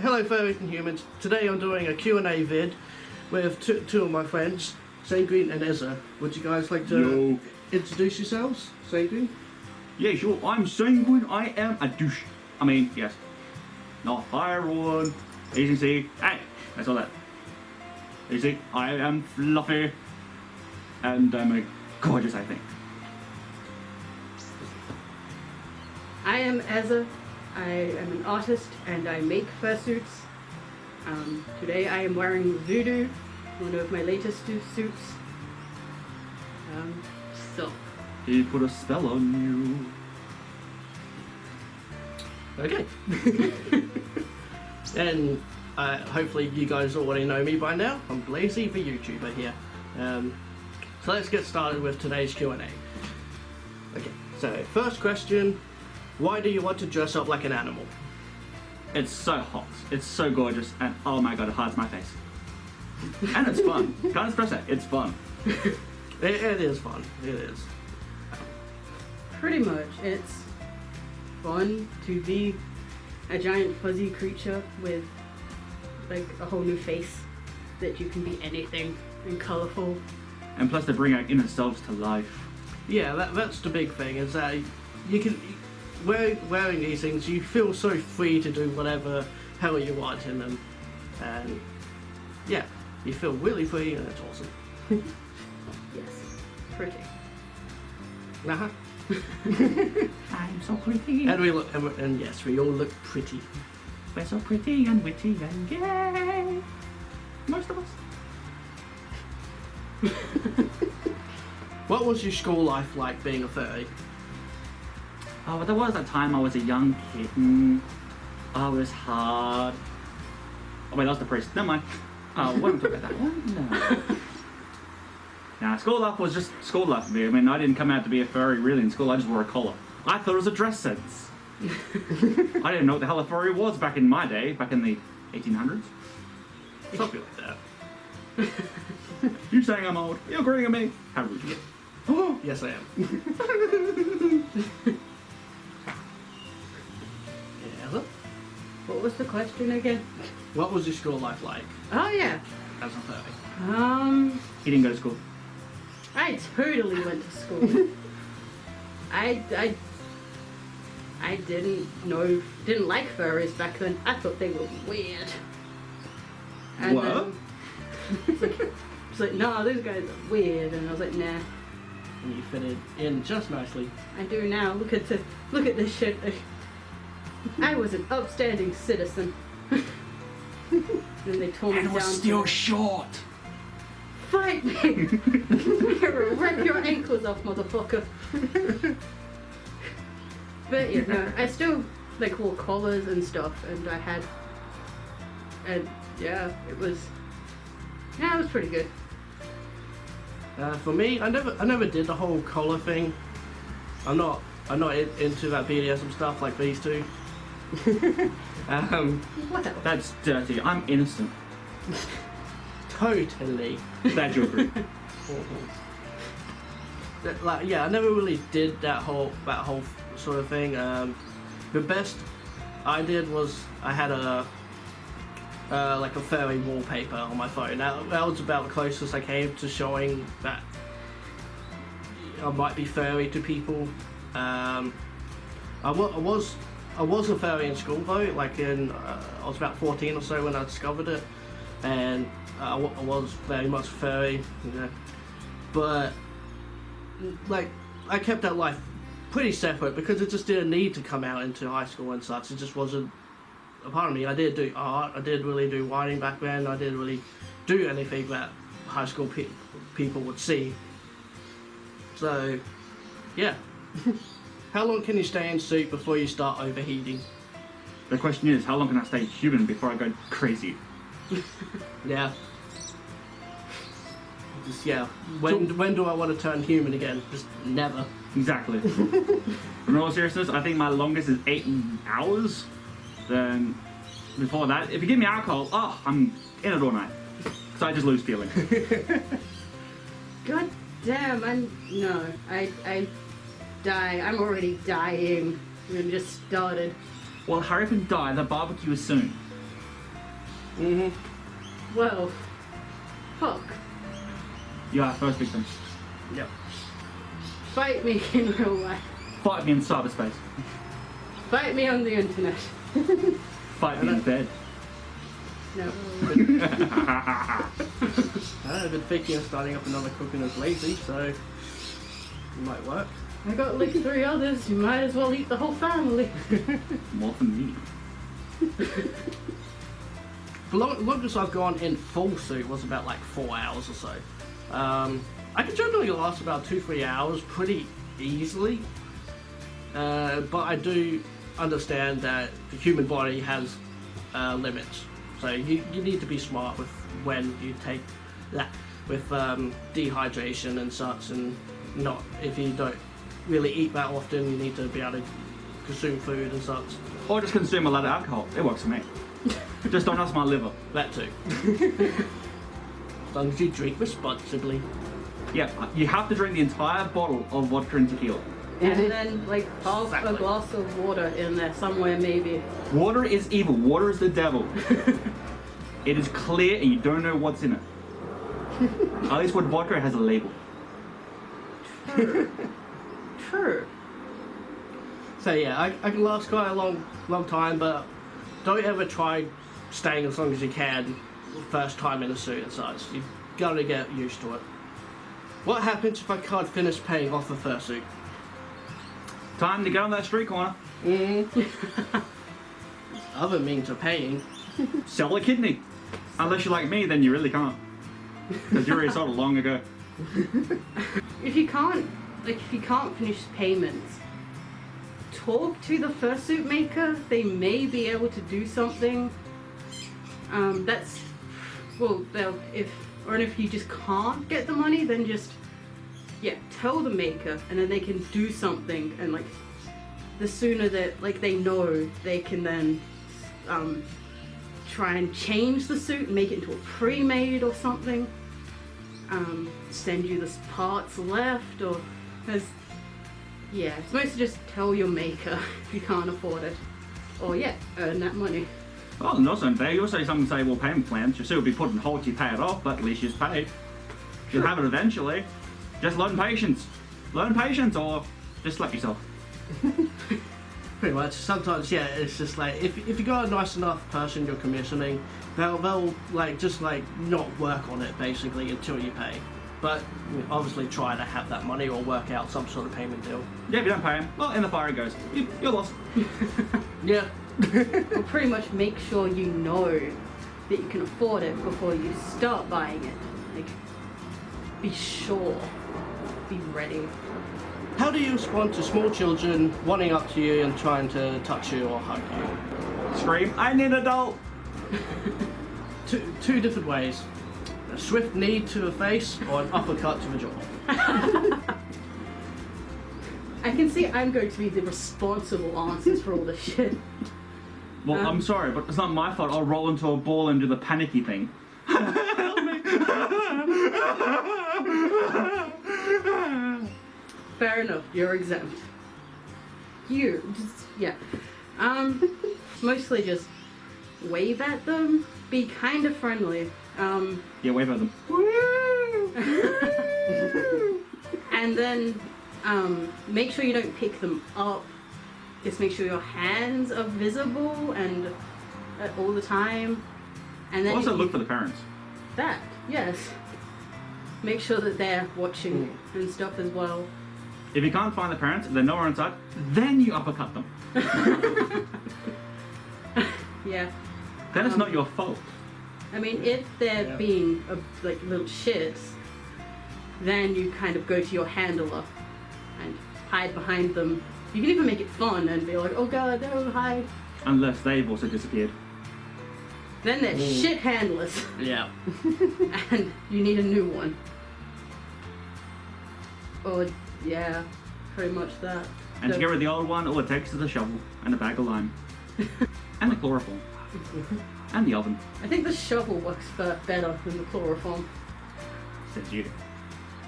hello furries and humans. Today I'm doing a Q and A vid with two of my friends, Sanguine and Ezza. Would you guys like to introduce yourselves? Sanguine? Yeah, sure. I'm Sanguine. I am a douche. I mean, yes. Not hi everyone. As you can see, hey, that's all that. You see, I am fluffy. And I'm a gorgeous, I think. I am Ezza. I am an artist and I make fursuits. Today I am wearing Voodoo, one of my latest suits. So. He put a spell on you. Okay. And hopefully you guys already know me by now. I'm Blazie, the YouTuber here. So let's get started with today's Q and A. Okay, so first question. Why do you want to dress up like an animal? It's so hot. It's so gorgeous. And oh my god, it hides my face. And it's fun. Can't express it. It's fun. It is fun. It is. Pretty much. It's fun to be a giant fuzzy creature with like a whole new face that you can be anything and colourful. And plus they bring our inner selves to life. Yeah, that's the big thing, is that you can... Wearing these things, you feel so free to do whatever hell you want in them, and yeah, you feel really free, and it's awesome. Yes, pretty. Uh-huh. I'm so pretty. And we look, and yes, we all look pretty. We're so pretty and witty and gay. Most of us. What was your school life like being a furry? Oh, but there was that time I was a young kitten. Oh, it was hard. Oh wait, that was the priest. Never mind. Oh, we won't talk about that one. No. Nah, school life was just school life for me. I mean, I didn't come out to be a furry really in school. I just wore a collar. I thought it was a dress sense. I didn't know what the hell a furry was back in my day, back in the 1800s. Something like that. You're saying I'm old. You're agreeing with me. How rude. Oh, yes I am. What was the question again? What was your school life like? Oh yeah. As a furry? He didn't go to school. I totally went to school. I didn't like furries back then. I thought they were weird. And what? It's like, no, these guys are weird, and I was like, nah. And you fitted in just nicely. I do now. Look at this shit. I was an upstanding citizen. Then they tore me down. And was still short. Fight me! Rip your ankles off, motherfucker. But yeah, no, I still like wore collars and stuff, and yeah, it was pretty good. For me, I never did the whole collar thing. I'm not into that BDSM stuff like these two. What else? That's dirty. I'm innocent. Totally. That you agree. Like, yeah, I never really did that whole sort of thing. The best I did was I had like a furry wallpaper on my phone. That was about the closest I came to showing that I might be furry to people. I was a furry in school though, like I was about 14 or so when I discovered it, and I was very much furry, you know. But like I kept that life pretty separate because it just didn't need to come out into high school and such. It just wasn't a part of me. I did do art, I did really do writing back then, I didn't really do anything that high school people would see. So, yeah. How long can you stay in suit before you start overheating? The question is, how long can I stay human before I go crazy? Yeah. Just, yeah. When do I want to turn human again? Just never. Exactly. In all seriousness, I think my longest is 8 hours. Then, before that, if you give me alcohol, oh, I'm in it all night. So I just lose feeling. God damn, I die. I'm already dying. We just started. Well, hurry up and die. The barbecue is soon. Well, fuck. You are our first victim. Yep. Fight me in real life. Fight me in cyberspace. Fight me on the internet. Fight me in bed. No. I've been thinking of starting up another cooking as Blazie, so it might work. I got like 3 others. You might as well eat the whole family. More than me. The longest I've gone in full suit was about like 4 hours or so. I can generally last about 2-3 hours pretty easily, but I do understand that the human body has limits. So you need to be smart with when you take that, with dehydration and such, and not, if you don't really eat that often, you need to be able to consume food and such. Or just consume a lot of alcohol. It works for me. Just don't ask my liver. That too. As long as you drink responsibly. Yeah, you have to drink the entire bottle of vodka and tequila. And then like half Exactly. a glass of water in there somewhere maybe. Water is evil. Water is the devil. It is clear and you don't know what's in it. At least with vodka, it has a label. True. So yeah, I can last quite a long time, but don't ever try staying as long as you can first time in a suit and such. You've got to get used to it. What happens if I can't finish paying off the fursuit? Time to get on that street corner. Other means of paying. Sell a kidney. Unless you're like me, then you really can't. Because you already sold it long ago. If you can't finish payments, talk to the fursuit maker. They may be able to do something. If you just can't get the money, then just tell the maker, and then they can do something. And like, the sooner that they know, they can then try and change the suit and make it into a pre-made or something. Send you the parts left, or it's mostly just tell your maker if you can't afford it, or earn that money. Well, and also in there, you'll say something, say, well, payment plans, your suit will be put on hold till you pay it off, but at least you've paid. You'll have it eventually. Just learn patience. Learn patience, or just slap yourself. Pretty much. Sometimes, it's just like, if you got a nice enough person you're commissioning, they'll not work on it basically until you pay. But obviously try to have that money or work out some sort of payment deal. Yeah, if you don't pay him, well, in the fire it goes. You're lost. Yeah. Or pretty much make sure you know that you can afford it before you start buying it. Like, be sure. Be ready. How do you respond to small children wanting up to you and trying to touch you or hug you? Scream, I need an adult! Two different ways. A swift knee to the face or an uppercut to the jaw. I can see I'm going to be the responsible answers for all this shit. Well, I'm sorry, but it's not my fault. I'll roll into a ball and do the panicky thing. Help me! Fair enough, you're exempt. Mostly just wave at them, be kind of friendly. Yeah, wave at them. And then make sure you don't pick them up. Just make sure your hands are visible and all the time. And then Also look for the parents. that, yes. Make sure that they're watching and stuff as well. If you can't find the parents, if they're nowhere inside, then you uppercut them. Yeah. Then it's not your fault. I mean, if they're being like little shits, then you kind of go to your handler and hide behind them. You can even make it fun and be like, oh god, no, hide. Unless they've also disappeared. Then they're shit handlers. Yeah. And you need a new one. Or, yeah, pretty much that. And to get rid of the old one, all it takes is a shovel and a bag of lime. And the chloroform. And the oven. I think the shovel works better than the chloroform. Says you.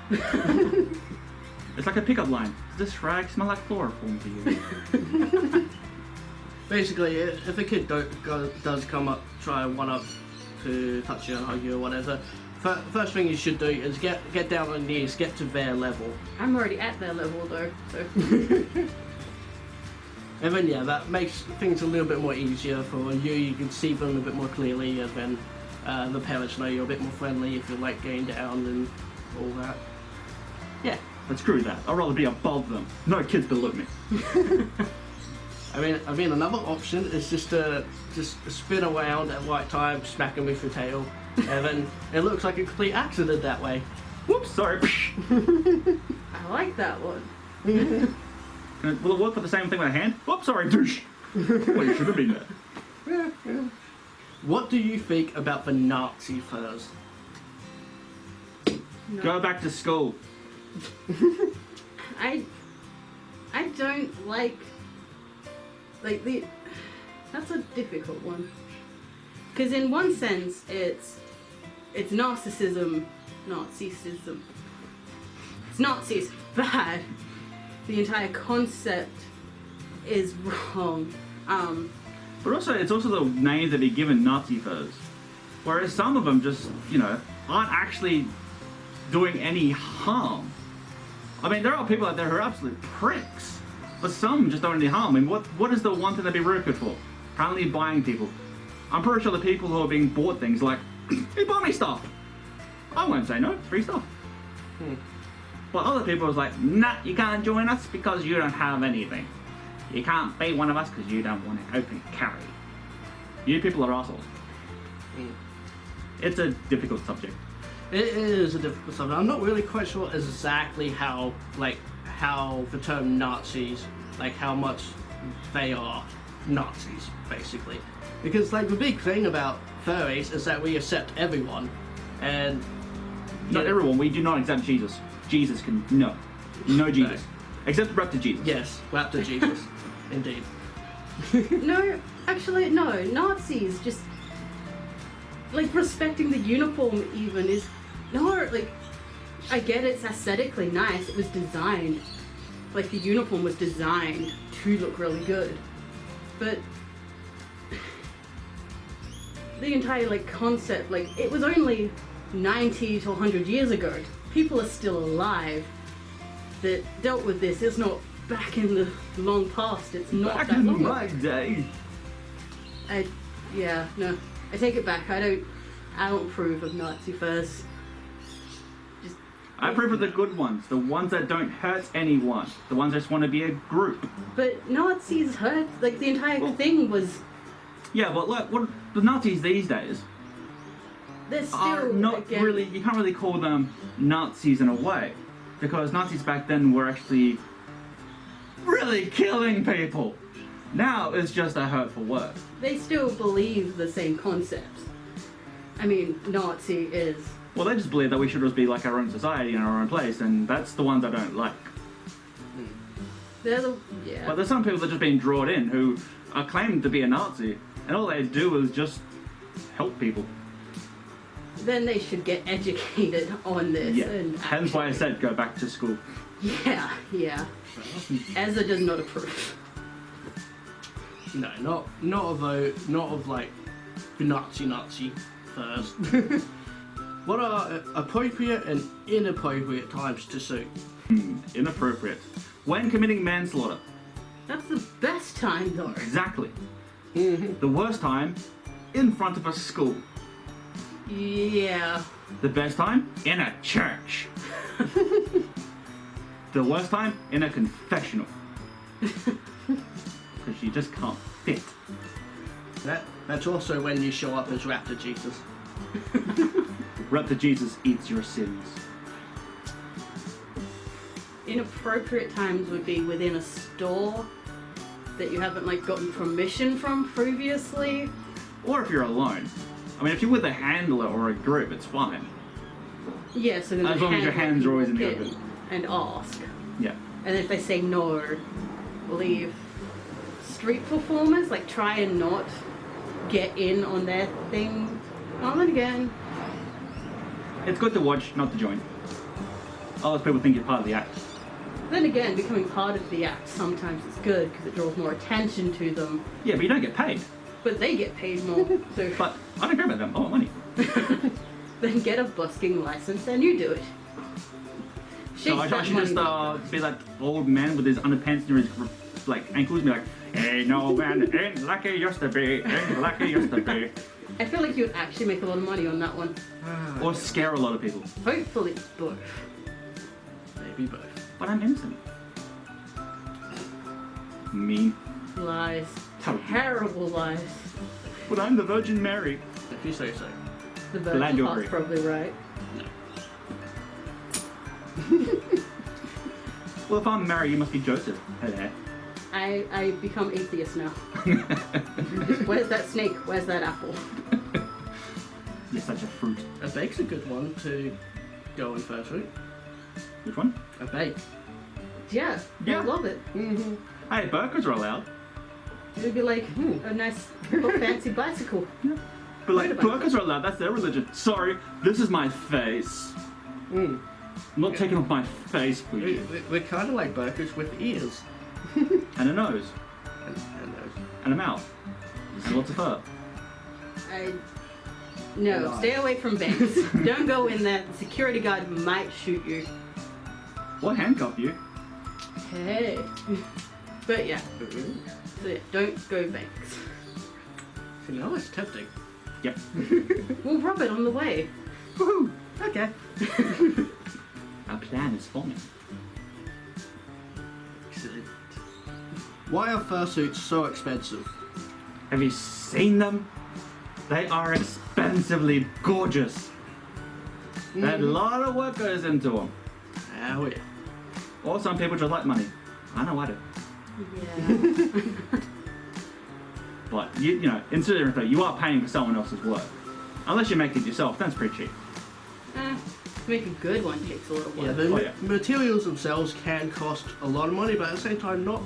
It's like a pickup line. Does this rag smell like chloroform to you? Basically, if a kid does come up, try one up to touch you or hug you or whatever, first thing you should do is get down on your knees, get to their level. I'm already at their level though, so. And then yeah, that makes things a little bit more easier for you. You can see them a bit more clearly, and then the parents know you're a bit more friendly if you're like getting down and all that. Yeah, but screw that. I'd rather be above them. No kids below me. I mean, another option is just to spin around at the right time, smack them with your tail, and then it looks like a complete accident that way. Whoops, sorry. I like that one. Will it work for the same thing with a hand? Whoops, sorry. Douche. Well, you should have been there. What do you think about the Nazi furs? No. Go back to school. I don't like the. That's a difficult one. Because in one sense, it's narcissism, Nazism. It's Nazis bad. The entire concept is wrong. But also, it's also the names that be given Nazi furs. Whereas some of them just, aren't actually doing any harm. I mean, there are people out there who are absolute pricks. But some just don't do any harm. I mean, what is the one thing they'd be really good for? Apparently buying people. I'm pretty sure the people who are being bought things like, hey, buy me stuff. I won't say no, it's free stuff. But other people was like, nah, you can't join us because you don't have anything. You can't be one of us because you don't want an open carry. You people are assholes. It's a difficult subject. It is a difficult subject. I'm not really quite sure exactly how the term Nazis, how much they are Nazis, basically. Because the big thing about furries is that we accept everyone, and not everyone. We do not accept Jesus. Jesus can no Jesus, except Raptor Jesus. Yes, Raptor Jesus, indeed. No, actually, no. Nazis just respecting the uniform even is no. I get it's aesthetically nice. It was designed, the uniform was designed to look really good, but the entire concept, it was only 90 to 100 years ago. People are still alive that dealt with this. It's not back in the long past. It's not back that in long my ago. day. I take it back. I don't approve of Nazi furs. I approve of the good ones, the ones that don't hurt anyone, the ones that just want to be a group. But Nazis hurt. The entire thing was. Yeah, but what the Nazis these days They're still are not really. You can't really call them Nazis in a way, because Nazis back then were actually really killing people. Now it's just a hurtful word. They still believe the same concepts. I mean, Nazi is. Well, they just believe that we should just be like our own society in our own place, and that's the ones I don't like. They're But there's some people that are just being drawn in who are claiming to be a Nazi, and all they do is just help people. Then they should get educated on this. Yeah. And Hence why I said go back to school. Yeah. Ezza does not approve. No, not of the Nazi first. What are appropriate and inappropriate times to sue? Inappropriate. When committing manslaughter. That's the best time, though. Exactly. The worst time, in front of a school. Yeah. The best time, in a church. The worst time, in a confessional. Because you just can't fit. That's also when you show up as Raptor Jesus. Raptor Jesus eats your sins. Inappropriate times would be within a store that you haven't gotten permission from previously. Or if you're alone. I mean, if you're with a handler or a group, it's fine. Yeah, so then As the long as your hands are always in the walk open. and ask. Yeah. And if they say no, leave. Street performers, try and not get in on their thing. Oh, and again. It's good to watch, not to join. Otherwise people think you're part of the act. Then again, becoming part of the act sometimes is good because it draws more attention to them. Yeah, but you don't get paid. but they get paid more. So But I don't care about them. I want money. then get a busking license and you do it. So I that should money. just be like old man with his underpants near his like ankles, and be like, "Hey, no man, ain't like it used to be, ain't like it used to be," I feel like you would actually make a lot of money on that one. or scare a lot of people. Hopefully both. Maybe both. But I'm innocent. Mean. Lies. Terrible. Terrible lies. But I'm the Virgin Mary. If you say so. The Glad virgin you part's agree. probably right. Well, if I'm Mary, you must be Joseph. Hello. I become atheist now. Where's that snake? Where's that apple? You're such a fruit. A bake's a good one to go in fursuit. Which one? A bake. Yeah, Yeah. I love it. Mm-hmm. Hey, burkas are allowed. It'd be like a nice little fancy bicycle. But like, Wait about burkas are allowed. That's their religion. Sorry, this is my face. Mm. I'm not taking off my face for you. We're kind of like burkas with ears. And a nose. And those. And a mouth. And lots of fur. No, Lies. stay away from banks. Don't go in there. The security guard might shoot you. Or handcuff you. Hey. But yeah, so yeah, don't go banks. You know, it's tempting. Yep. We'll rob it on the way. Woohoo! Okay. Our plan is forming. Excellent. Why are fursuits so expensive? Have you seen them? They are expensively gorgeous. A lot of work goes into them. Oh yeah. Or some people just like money. I know I do. Yeah. But you know, consider everything. You are paying for someone else's work. Unless you make it yourself, that's pretty cheap. To make a good one takes a little while. Yeah, the Oh, yeah. materials themselves can cost a lot of money, but at the same time, not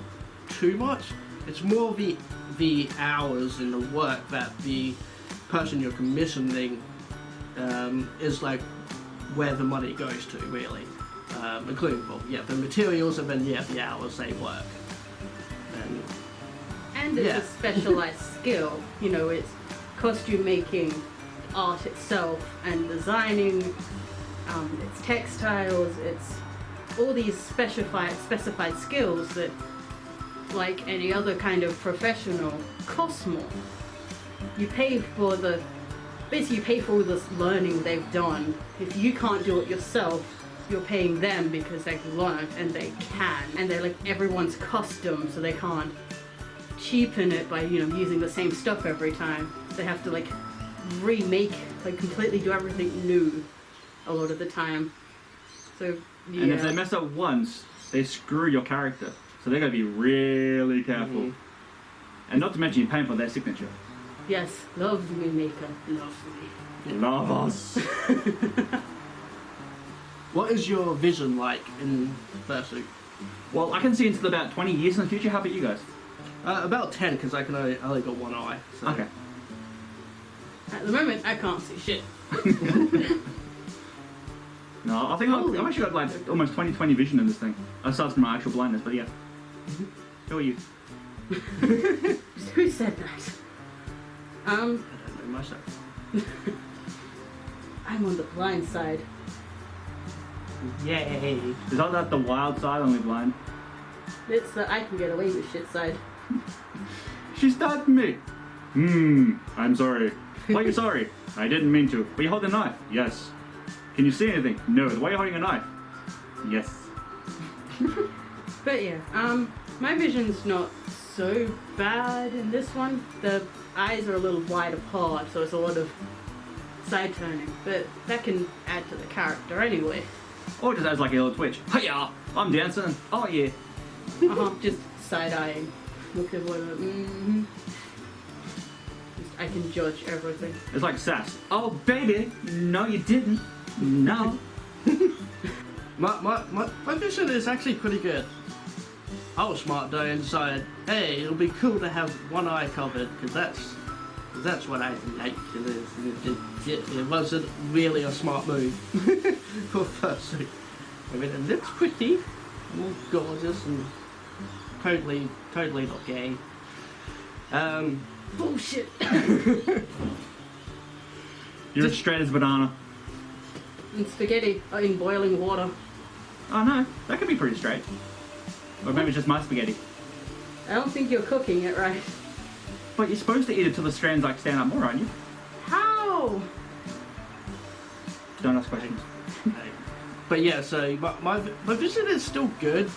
too much. It's more the hours and the work that the person you're commissioning is like where the money goes to, really. Including, well, yeah, the materials and then, yeah, the hours they work. And it's Yeah. a specialized skill. You know, it's costume making, art itself, and designing. It's textiles. It's all these specified skills that, like any other kind of professional, cost more. You pay for basically you pay for all this learning they've done. If you can't do it yourself, you're paying them because they've learned and they can, and they're like everyone's custom, so they can't cheapen it by using the same stuff every time. They have to like remake, like completely do everything new a lot of the time. So yeah. And if they mess up once, they screw your character. So they gotta be really careful. Mhm. And not to mention you're paying for their signature. Yes, love me, maker, love me. Love us. What is your vision like in fursuit? Well, I can see into about 20 years in the future. How about you guys? About 10, because I can only got one eye. So. Okay. At the moment, I can't see shit. No, I think I've actually got like almost 20/20 vision in this thing. Aside from my actual blindness, but yeah. Who are you? Who said that? I don't know myself. I'm on the blind side. Yay! Is that the wild side, only blind? It's the I can get away with shit side. She stabbed me. I'm sorry. Why are you sorry? I didn't mean to. But you hold a knife. Yes. Can you see anything? No. Why are you holding a knife? Yes. But yeah, my vision's not so bad in this one. The eyes are a little wide apart, so it's a lot of side turning. But that can add to the character anyway. Or just adds like a little twitch. Hiya! I'm dancing. Oh yeah. Just side eyeing. Look at what I can judge everything. It's like sass. Oh baby, no you didn't. No. My vision is actually pretty good. I was smart though and decided, hey, it'll be cool to have one eye covered, because that's what I like. It wasn't really a smart move for fursuit. I mean, it looks pretty, and gorgeous, and totally not gay. Bullshit. You're as straight as a banana. And spaghetti are in boiling water. Oh no, that could be pretty straight. Or maybe it's just my spaghetti. I don't think you're cooking it right. But you're supposed to eat it till the strands like stand up more, aren't you? How? Don't ask questions. But yeah, so my vision is still good,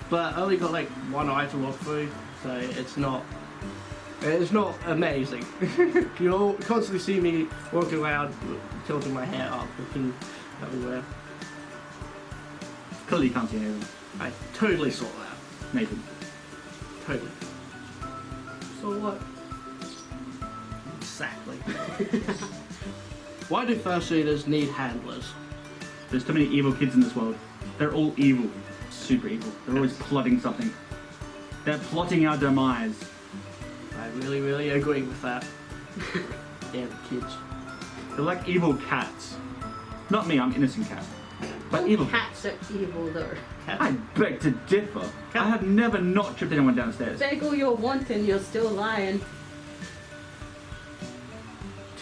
but I only got like one eye to walk through, so it's not amazing. You'll constantly see me walking around, tilting my hair up, looking everywhere. Clearly you can't see anything. I totally saw that. Nathan. Totally. So what? Exactly. Why do fursuiters need handlers? There's too many evil kids in this world. They're all evil. Super evil. They're always plotting something. They're plotting our demise. I really agree with that. Damn kids. They're like evil cats. Not me, I'm an innocent cat. But All evil cats are evil though. I beg to differ. I have never not tripped anyone downstairs. Beg all you want and you're still lying.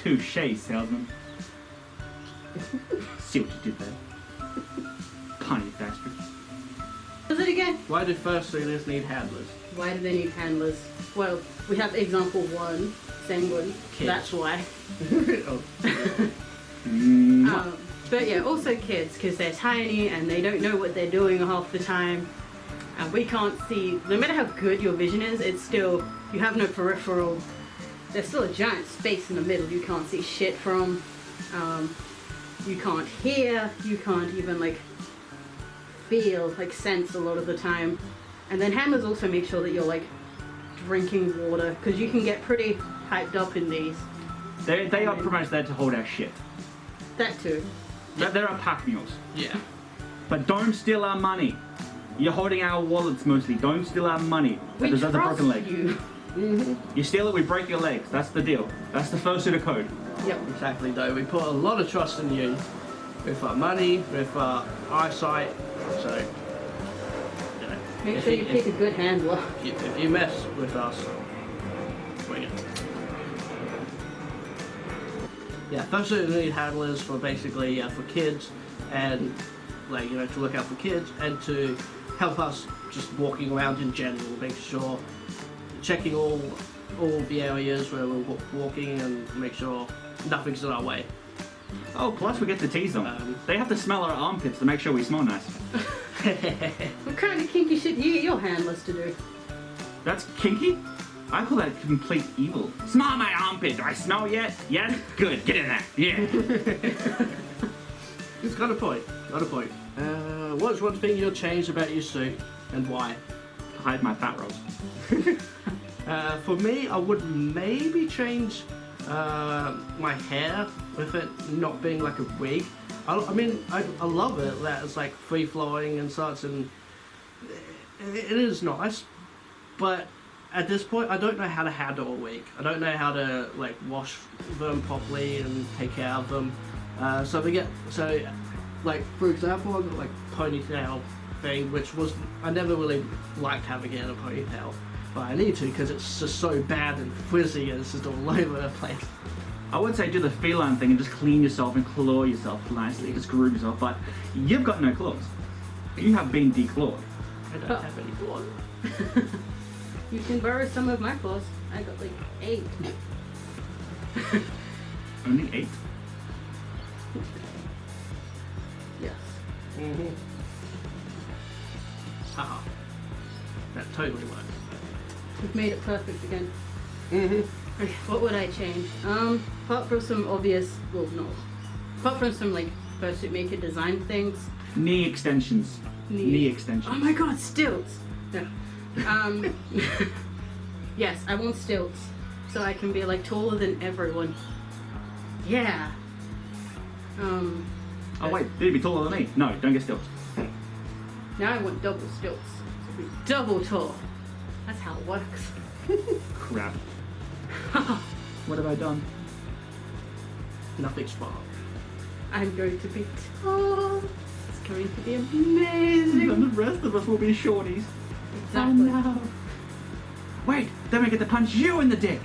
Touche, salesman. See what you did there. Punny bastard. Does it again? Why do fursuiters need handlers? Why do they need handlers? Well, we have example 1, Sanguine. Kids. That's why. Oh. But yeah, also kids, because they're tiny and they don't know what they're doing half the time. And we can't see, no matter how good your vision is, it's still, you have no peripheral. There's still a giant space in the middle you can't see shit from. You can't hear, you can't even like feel, like sense a lot of the time. And then handlers also make sure that you're like drinking water, because you can get pretty hyped up in these. They are pretty much there to hold our shit. That too. They're our pack mules. Yeah. But don't steal our money. You're holding our wallets mostly. Don't steal our money. That We deserves a trust broken leg. you. You steal it, we break your legs. That's the deal. That's the fursuiter code. Yep. Exactly, though. We put a lot of trust in you. With our money, with our eyesight. So, you know. Make if sure you pick a good handler. If you mess with us, bring it. Yeah, fursuiters need handlers for basically for kids and like to look out for kids and to help us just walking around in general, making sure checking all the areas where we're walking and make sure nothing's in our way. Oh, plus we get to tease them. They have to smell our armpits to make sure we smell nice. What kind of kinky shit you get your handlers to do? That's kinky? I call that complete evil. Smell my armpit. Do I smell yet? Yes? Good. Get in there. Yeah. He's got a point. What's one thing you'll change about your suit and why? Hide my fat rolls. For me, I would maybe change my hair with it not being like a wig. I love it that it's like free flowing and such, and it is nice. But at this point, I don't know how to handle a wig. I don't know how to like wash them properly and take care of them. Like for example, I've got like ponytail thing, which I never really liked having it in a ponytail, but I need to because it's just so bad and frizzy and it's just all over the place. I would say do the feline thing and just clean yourself and claw yourself nicely, just groom yourself, but you've got no claws. You have been declawed. I don't have any claws. You can borrow some of my claws. I got like 8. Only 8? Yes. Mm-hmm. Haha. That totally works. We've made it perfect again. Mm-hmm. Okay, what would I change? Apart from some obvious, well, no. Apart from some like fursuit maker design things. Knee extensions. Knee extensions. Oh my god, stilts! No. Yes, I want stilts. So I can be like taller than everyone. Yeah. Oh wait, you'd be taller than me. No, don't get stilts. Now I want double stilts. So be double tall. That's how it works. Crap. What have I done? Nothing's wrong. I'm going to be tall. It's going to be amazing. And the rest of us will be shorties. Exactly. Oh, no. Wait, then we get to punch you in the dick.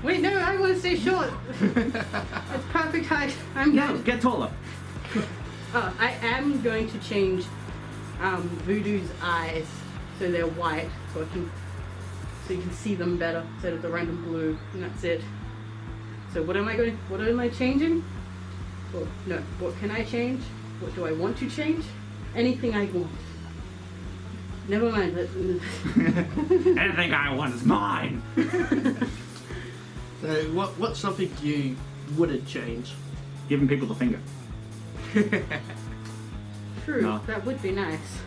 Wait, no, I want to stay short. It's perfect height. I'm No, good. get taller. I am going to change Voodoo's eyes so they're white, so you can see them better instead of the random blue, and that's it. So what am I changing? Well, no, what can I change? What do I want to change? Anything I want. Never mind. Anything I want is mine. So what's something you wouldn't change? Giving people the finger. True, No. that would be nice.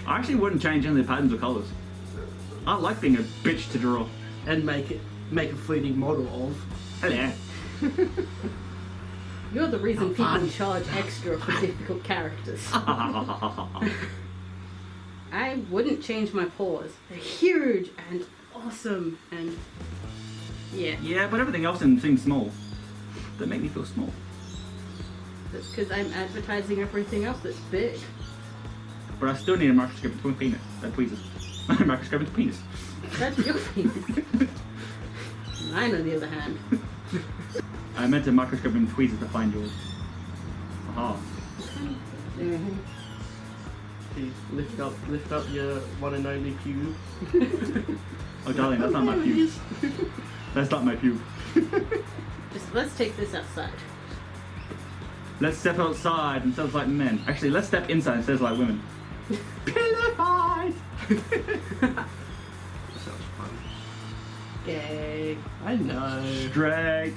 I actually wouldn't change any of the patterns or colours. I like being a bitch to draw. And make a 3D model of. Hello. You're the reason Not people fun. charge extra for difficult characters. I wouldn't change my paws. They're huge and awesome and yeah. Yeah, but everything else in them seems small. They make me feel small. That's because I'm advertising everything else that's big. But I still need a microscope into penis. That tweezers. A microscope into penis. That's your penis. Mine, on the other hand. I meant a microscope into tweezers to find yours. Aha. Mhm. You lift up your one and only pube. Oh darling, that's not my pube. That's not my pube. Let's take this outside. Let's step outside instead of like men. Actually, let's step inside instead of like women. Pillow fight! That sounds fun. Gay. I know. Straight.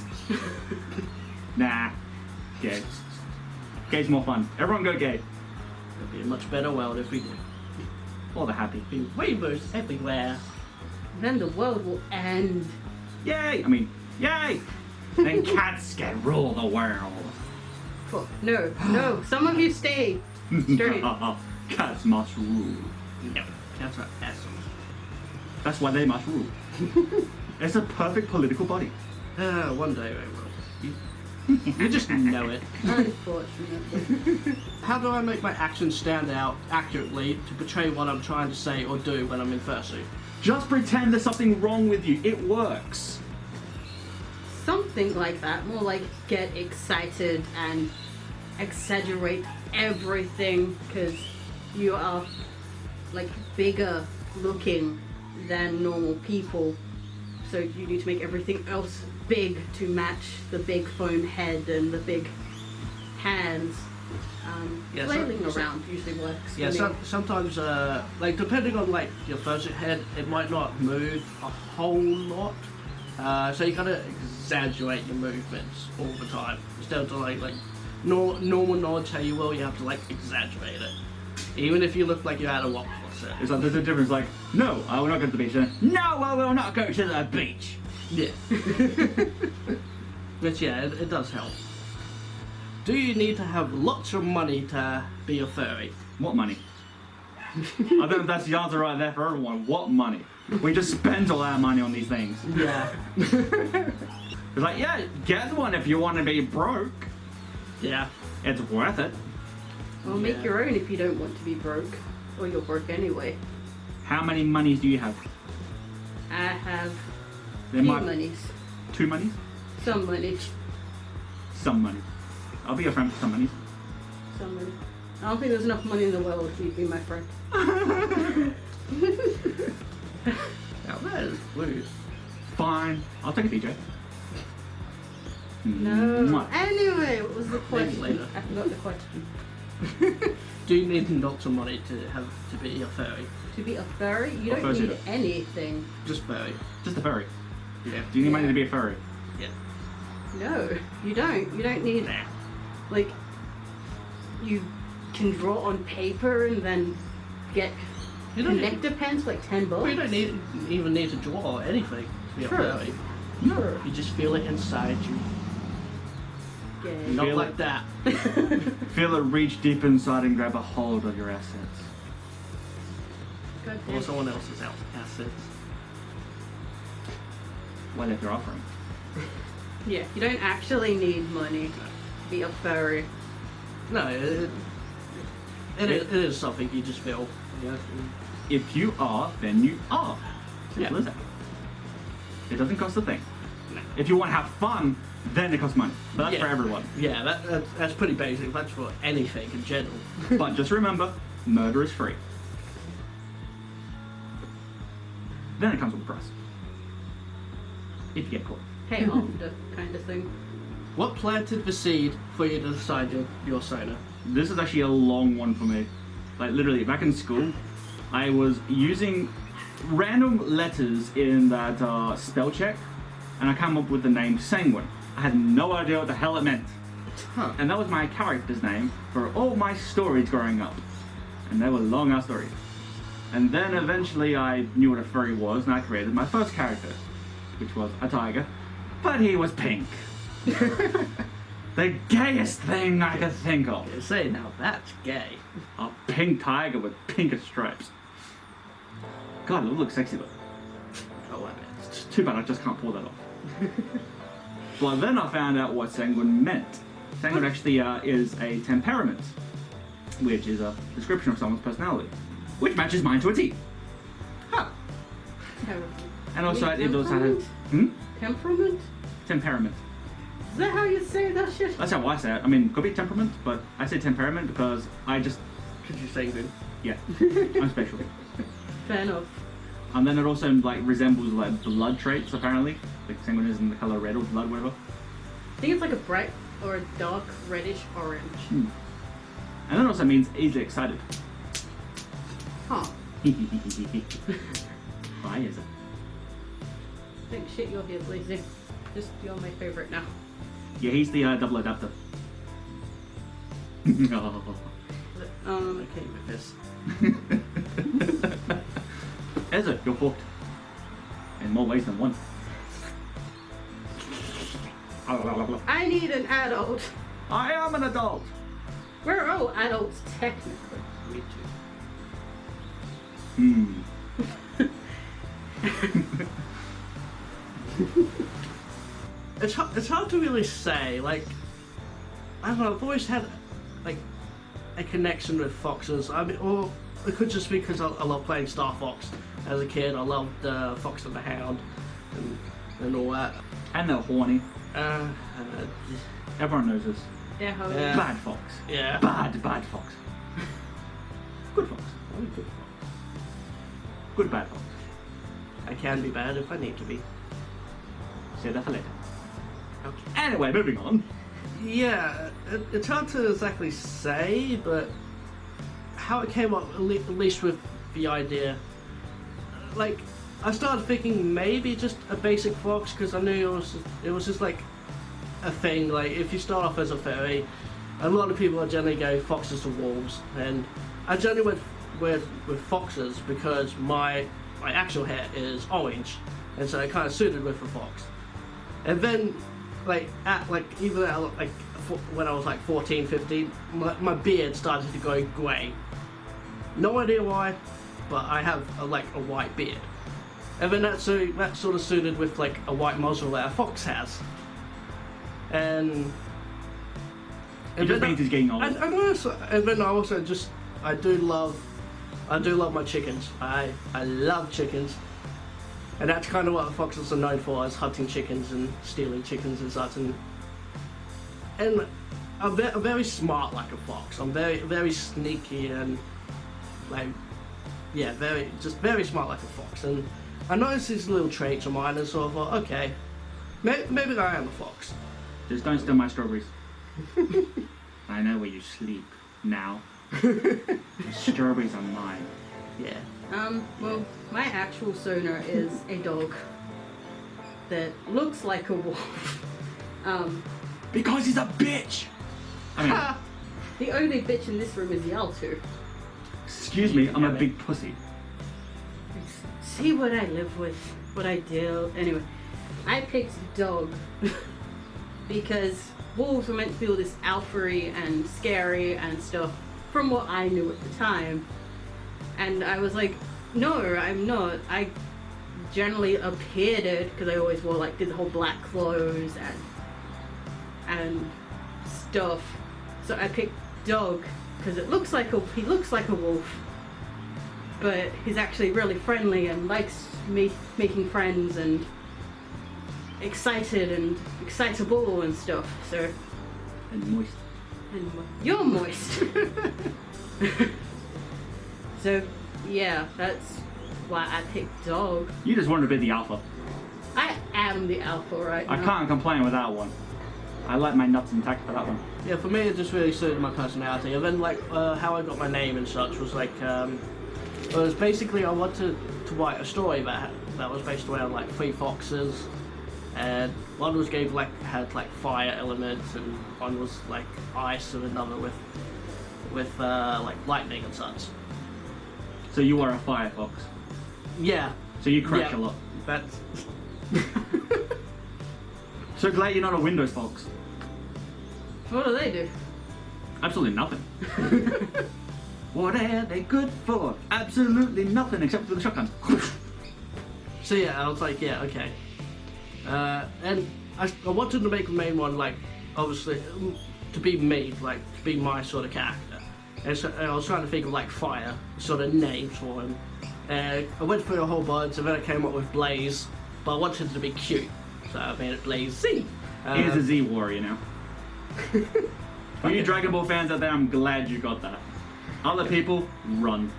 Nah. Gay. Gay's more fun. Everyone go gay. It'd be a much better world if we did. All the happy. Be rainbows everywhere. Then the world will end. Yay! I mean, yay! Then cats can rule the world. Oh, no. Some of you stay. Straight. Cats must rule. No, cats are assholes. That's why they must rule. It's a perfect political body. One day they will. You just know it. Unfortunately. How do I make my actions stand out accurately to portray what I'm trying to say or do when I'm in fursuit? Just pretend there's something wrong with you. It works. Something like that. More like get excited and exaggerate everything because you are like bigger looking than normal people. So you need to make everything else big to match the big foam head and the big hands. Yeah, Flailing so- around usually works. Yeah, for me. sometimes, like, depending on, like, your fursuit head, it might not move a whole lot. So you gotta exaggerate your movements all the time. Instead of, like normal nods how you will, you have to, like, exaggerate it. Even if you look like you're at a walk concert. It's like there's a difference. Like, no, I will not go to the beach. No, I will not go to the beach. Yeah. But yeah, it does help. Do you need to have lots of money to be a furry? What money? I think that's the answer right there for everyone. What money? We just spend all our money on these things. Yeah. It's like, yeah, get one if you want to be broke. Yeah. It's worth it. Well, make Yeah. your own if you don't want to be broke. Or you're broke anyway. How many monies do you have? I have There few might monies. 2 monies? Some money. Some money. I'll be your friend for some monies. Some money. I don't think there's enough money in the world for you to be my friend. Now that is rude. Fine. I'll take a DJ. No. Mwah. Anyway, what was the Maybe question? later. I forgot the question. Do you need lots of money to be a furry? To be a furry, you Or don't need fursuiter. anything. Just furry. Just a furry. Yeah. Do you need money to be a furry? Yeah. No, you don't. You don't need, Nah. like, you can draw on paper and then get You don't need, connector pens for like $10. well, you don't even need to draw anything to be a Sure. furry. Sure. You just feel it inside you. Gay. Not Feel like it. that. Feel it reach deep inside and grab a hold of your assets. God Or damn. someone else's assets. Well, if you're offering. Yeah, you don't actually need money to be a furry. No, it is something you just feel. Yeah. If you are, then you are. Simple Yeah. as that. It doesn't cost a thing. No. If you want to have fun, then it costs money. But that's Yeah. for everyone. Yeah, that's pretty basic. That's for anything in general. But just remember, murder is free. Then it comes with a price. If you get caught. Pay after kind of thing. What planted the seed for you to decide your sonar? This is actually a long one for me. Like literally, back in school, I was using random letters in that spell check, and I came up with the name Sanguine. I had no idea what the hell it meant. Huh. And that was my character's name for all my stories growing up. And they were long ass stories. And then eventually I knew what a furry was, and I created my first character, which was a tiger, but he was pink. The gayest thing I could think of. You say now that's gay. A pink tiger with pinkish stripes. God, it would look sexy though. Oh, I bet. It's too bad I just can't pull that off. But then I found out what sanguine meant. Sanguine actually is a temperament, which is a description of someone's personality, which matches mine to a T. Huh. Terrible. And also Wait, it also has temperament? Temperament? temperament. Is that how you say that shit? That's how I say it. I mean, could be temperament, but I say temperament because I just, Could you say good? yeah, I'm special. Fair enough. And then it also like resembles like blood traits apparently. Like sanguine is in the color red or blood, whatever. I think it's like a bright or a dark reddish orange. And that also means easily excited. Huh. Why is it? Think shit you're here, Blazie. Just you're my favorite now. Yeah, he's the double adapter. Oh. Okay with this. Ezza, you're hooked. In more ways than one. I need an adult. I am an adult. We're all adults technically. Me too. Hmm. It's hard to really say. Like, I don't know. I've always had like a connection with foxes. I mean, or it could just be because I love playing Star Fox as a kid. I loved Fox and the Hound and all that. And they're horny. Uh, Everyone knows this. Yeah, how Yeah. Bad fox. yeah. Bad fox. Good fox. I'm a good fox. Good bad fox. I can be bad if I need to be. Say that for later. Okay. Anyway, moving on. Yeah, it's hard to exactly say, but how it came up, at least with the idea, like, I started thinking maybe just a basic fox, because I knew it was just like a thing. Like, if you start off as a furry, a lot of people generally go foxes to wolves, and I generally went with foxes because my actual hair is orange, and so it kind of suited with a fox. And then, when I was like 14, 15, my beard started to go grey. No idea why, but I have a white beard. And then that sort of suited with like a white muzzle that a fox has. And It just means he's getting old. and then I do love my chickens. I love chickens. And that's kind of what foxes are known for, is hunting chickens and stealing chickens and such. And I'm very smart like a fox. I'm very, very sneaky and very smart like a fox. And I noticed these little traits of mine, and so I thought, okay, maybe I am a fox. Just don't steal my strawberries. I know where you sleep now. Strawberries are mine. Yeah. Well, my actual sonar is a dog that looks like a wolf. Because he's a bitch! I mean, The only bitch in this room is Yaltu. excuse me, I'm a big pussy. See what I live with, what I do. Anyway, I picked dog because wolves were meant to be all this alpha-y and scary and stuff from what I knew at the time. And I was like, no, I'm not. I generally appeared it because I always did the whole black clothes and stuff. So I picked dog because he looks like a wolf. but he's actually really friendly and likes making friends and excited and excitable and stuff. So. And moist. You're moist. So, yeah, that's why I picked dog. You just wanted to be the alpha. I am the alpha right now. I can't complain with that one. I like my nuts intact for that one. Yeah, for me it just really suited my personality. And then like how I got my name and such was like, it was basically I wanted to write a story that was based around like 3 foxes, and one was had like fire elements, and one was like ice, and another with like lightning and such. So you are a firefox. Yeah. So you crash a lot. That's. So glad you're not a Windows fox. What do they do? Absolutely nothing. What are they good for? Absolutely nothing except for the shotgun. So yeah, I was like, yeah, okay. And I wanted to make the main one like, obviously, to be me, like to be my sort of character. And so I was trying to think of like fire sort of names for him. And I went through a whole bunch, and then I came up with Blaze, but I wanted it to be cute, so I made it Blazie. He's a Z warrior now. For you Dragon Ball fans out there, I'm glad you got that. Other people, run.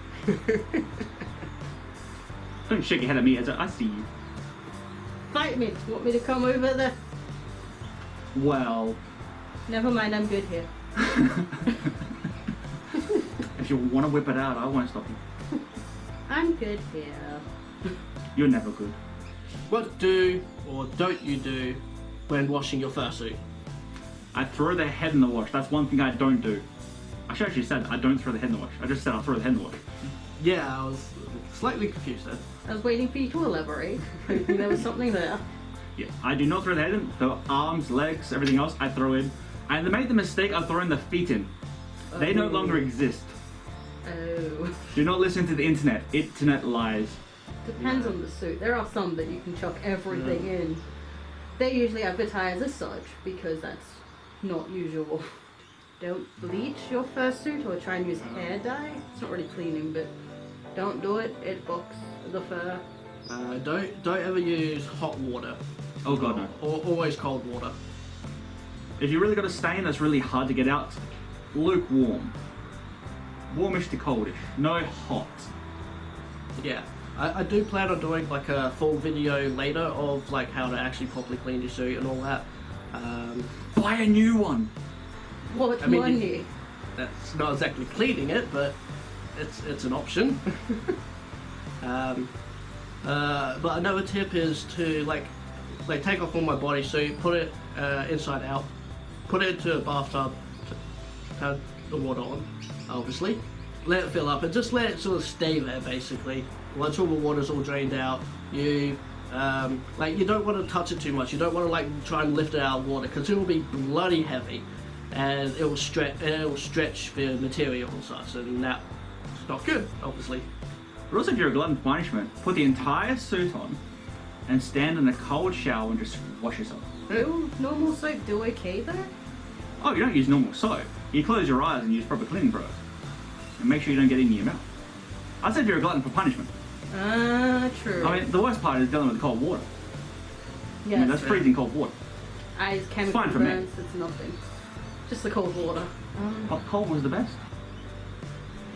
Don't shake your head at me, Ezza. I see you. Fight me. Want me to come over there? Well, Never mind, I'm good here. if you want to whip it out, I won't stop you. I'm good here. You're never good. What do or don't you do when washing your fursuit? I throw the head in the wash. That's one thing I don't do. I should actually said I don't throw the head in the wash. I just said I'll throw the head in the wash. Yeah, I was slightly confused then. I was waiting for you to elaborate. Hoping there was something there. Yeah, I do not throw the head in. The arms, legs, everything else I throw in. And they made the mistake of throwing the feet in. They no longer exist. Oh. Do not listen to the internet. Internet lies. Depends on the suit. There are some that you can chuck everything in. They usually advertise as such because that's not usual. Don't bleach your fursuit or try and use hair dye. It's not really cleaning, but don't do it. It bucks the fur. Don't ever use hot water. Oh god, no. Or always cold water. If you really got a stain that's really hard to get out, lukewarm. Warmish to coldish. No hot. Yeah. I do plan on doing like a full video later of like how to actually properly clean your suit and all that. Buy a new one. What I mean, money? That's not exactly cleaning it, but it's an option. But another tip is to like take off all my bodysuit, put it inside out, put it into a bathtub, turn the water on, obviously, let it fill up, and just let it sort of stay there basically. Once all the water's all drained out, you you don't want to touch it too much. You don't want to like try and lift it out of water because it will be bloody heavy, and it will stretch the material and such, and that's not good, obviously. But also, if you're a glutton for punishment, put the entire suit on and stand in a cold shower and just wash yourself. Do normal soap do okay there? Oh, you don't use normal soap. You close your eyes and use proper cleaning products. And make sure you don't get it in your mouth. I said you're a glutton for punishment. True. I mean, the worst part is dealing with cold water. Yes. I mean, that's freezing cold water. Eyes, chemical fine for me. burns, it's nothing. Just the cold water. Hot cold was the best.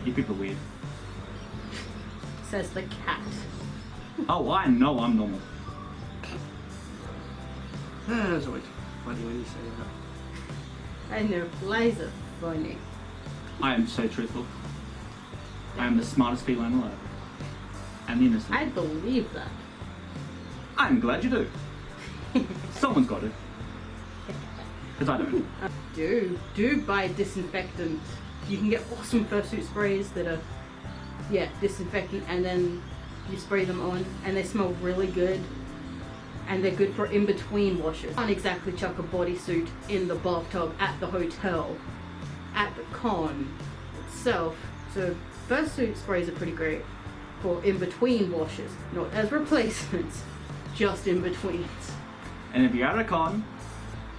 You people are weird. Says the cat. Oh, I know I'm normal. It's always funny when you say that. I know, lies are funny. I am so truthful. I am the smartest feline alive. And the innocent. I believe that. I'm glad you do. Someone's got it. Because I don't. Do buy disinfectant. You can get awesome fursuit sprays that are, disinfectant, and then you spray them on, and they smell really good, and they're good for in-between washes. You can't exactly chuck a bodysuit in the bathtub at the hotel, at the con itself, so fursuit sprays are pretty great for in-between washes, not as replacements, just in-betweens. And if you're at a con,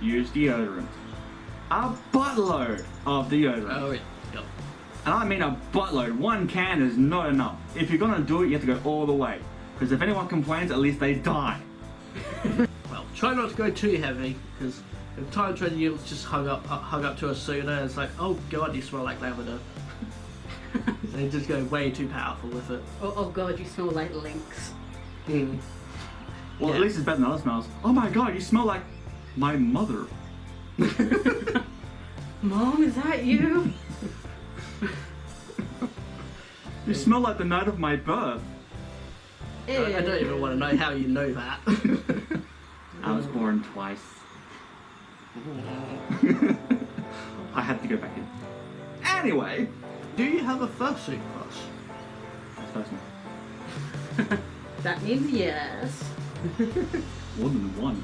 use deodorant. A buttload of deodorant. Oh, yeah. Yep. And I mean a buttload. 1 can is not enough. If you're gonna do it, you have to go all the way. Because if anyone complains, at least they die. Well, try not to go too heavy, because if times when you just hug up to a suitor, it's like, oh god, you smell like lavender. They just go way too powerful with it. Oh god, you smell like Lynx. Mm. Well, Yeah. at least it's better than other smells. Oh my god, you smell like my mother. Mom, is that you? You smell like the night of my birth. I don't even want to know how you know that. I was born twice. I had to go back in. Anyway, Do you have a fursuit crush? that's personal. That means yes. More than one.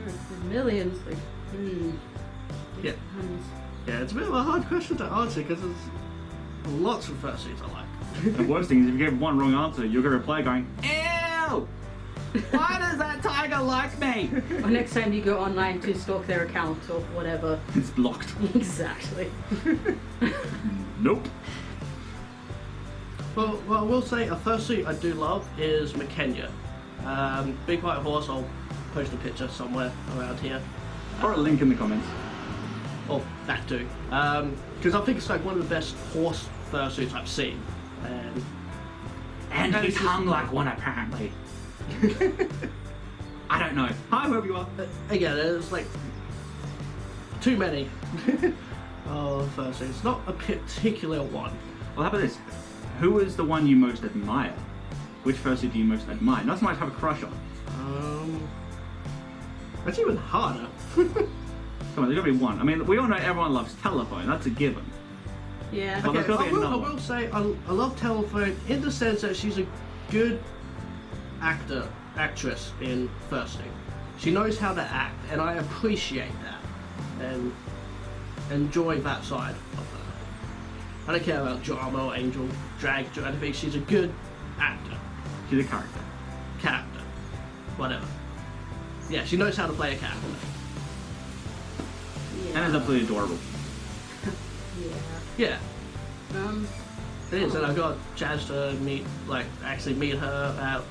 There's millions. Like, Yeah. tons. Yeah, it's a bit of a hard question to answer because there's lots of fursuits I like. The worst thing is if you give one wrong answer, you'll get a reply going, ew! Why does that tiger like me? Or next time you go online to stalk their account or whatever. It's blocked. Exactly. Nope. Well, I will say a fursuit I do love is McKenya. Big White Horse, I'll post a picture somewhere around here. Or a link in the comments. Oh, that too. Because I think it's like one of the best horse fursuits I've seen. And he's hung like one apparently. I don't know. Hi, whoever you are. Again, there's like too many fursuits. Not a particular one. Well, how about this? Who is the one you most admire? Which fursuit do you most admire? Not so much have a crush on. That's even harder. Come on, there's gotta be one. I mean, we all know everyone loves Telephone. That's a given. Yeah. Well, there's gotta be I another will one. say I love Telephone in the sense that she's a good actress in fursuit. She knows how to act, and I appreciate that and enjoy that side of her. I don't care about drama or angel drag. I think she's a good actor, She's a character. whatever. Yeah, she knows how to play a character. And it's absolutely adorable. Yeah. Yeah. It is, and I got a chance to meet her at